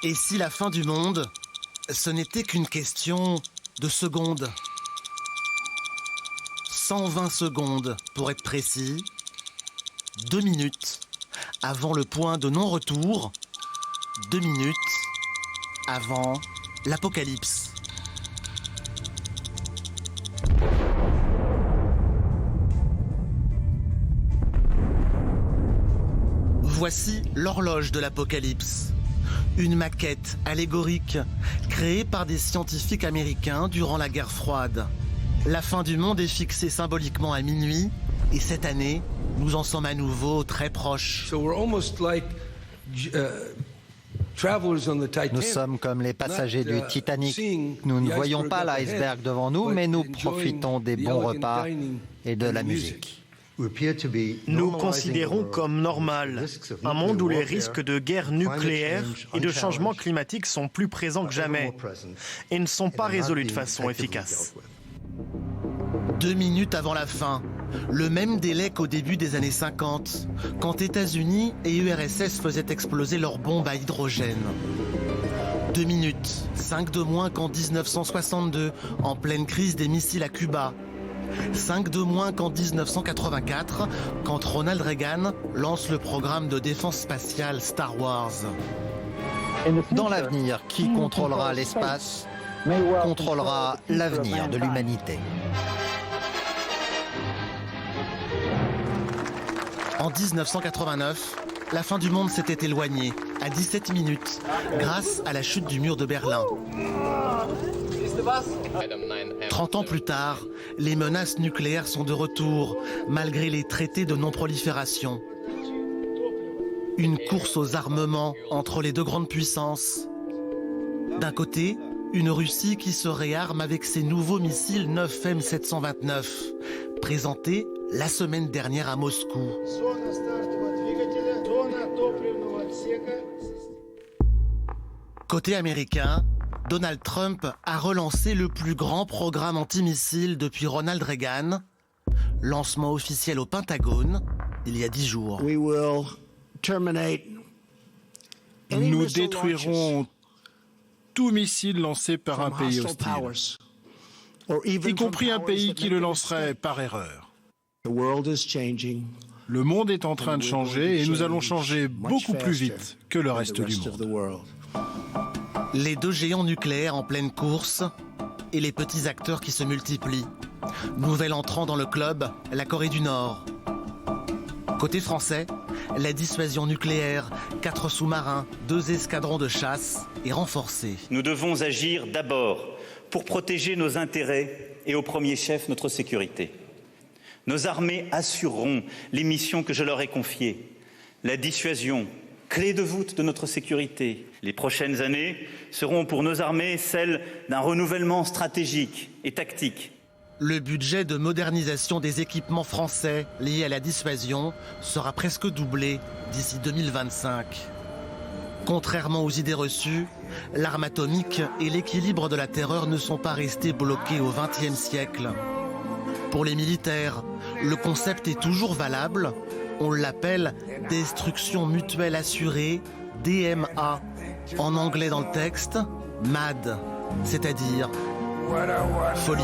Et si la fin du monde, ce n'était qu'une question de secondes? 120 secondes pour être précis, 2 minutes avant le point de non-retour, 2 minutes avant l'apocalypse. Voici l'horloge de l'apocalypse. Une maquette allégorique créée par des scientifiques américains durant la guerre froide. La fin du monde est fixée symboliquement à minuit et cette année, nous en sommes à nouveau très proches. Nous sommes comme les passagers du Titanic. Nous ne voyons pas l'iceberg devant nous, mais nous profitons des bons repas et de la musique. Nous considérons comme normal un monde où les risques de guerre nucléaire et de changement climatique sont plus présents que jamais et ne sont pas résolus de façon efficace. 2 minutes avant la fin, le même délai qu'au début des années 50, quand États-Unis et URSS faisaient exploser leurs bombes à hydrogène. 2 minutes, 5 de moins qu'en 1962, en pleine crise des missiles à Cuba. 5 de moins qu'en 1984, quand Ronald Reagan lance le programme de défense spatiale Star Wars. Dans l'avenir, qui contrôlera l'espace contrôlera l'avenir de l'humanité. En 1989, la fin du monde s'était éloignée à 17 minutes grâce à la chute du mur de Berlin. 30 ans plus tard, les menaces nucléaires sont de retour, malgré les traités de non-prolifération. Une course aux armements entre les deux grandes puissances. D'un côté, une Russie qui se réarme avec ses nouveaux missiles 9M729, présentés la semaine dernière à Moscou. Côté américain, Donald Trump a relancé le plus grand programme antimissile depuis Ronald Reagan. Lancement officiel au Pentagone, il y a 10 jours. Nous détruirons tout missile lancé par un pays hostile, y compris un pays qui le lancerait par erreur. Le monde est en train de changer et nous allons changer beaucoup plus vite que le reste du monde. Les deux géants nucléaires en pleine course et les petits acteurs qui se multiplient. Nouvel entrant dans le club, la Corée du Nord. Côté français, la dissuasion nucléaire, 4 sous-marins, 2 escadrons de chasse est renforcée. Nous devons agir d'abord pour protéger nos intérêts et au premier chef notre sécurité. Nos armées assureront les missions que je leur ai confiées. La dissuasion, clé de voûte de notre sécurité. Les prochaines années seront pour nos armées celles d'un renouvellement stratégique et tactique. Le budget de modernisation des équipements français liés à la dissuasion sera presque doublé d'ici 2025. Contrairement aux idées reçues, l'arme atomique et l'équilibre de la terreur ne sont pas restés bloqués au XXe siècle. Pour les militaires, le concept est toujours valable. On l'appelle destruction mutuelle assurée, DMA. En anglais dans le texte, MAD, c'est-à-dire folie.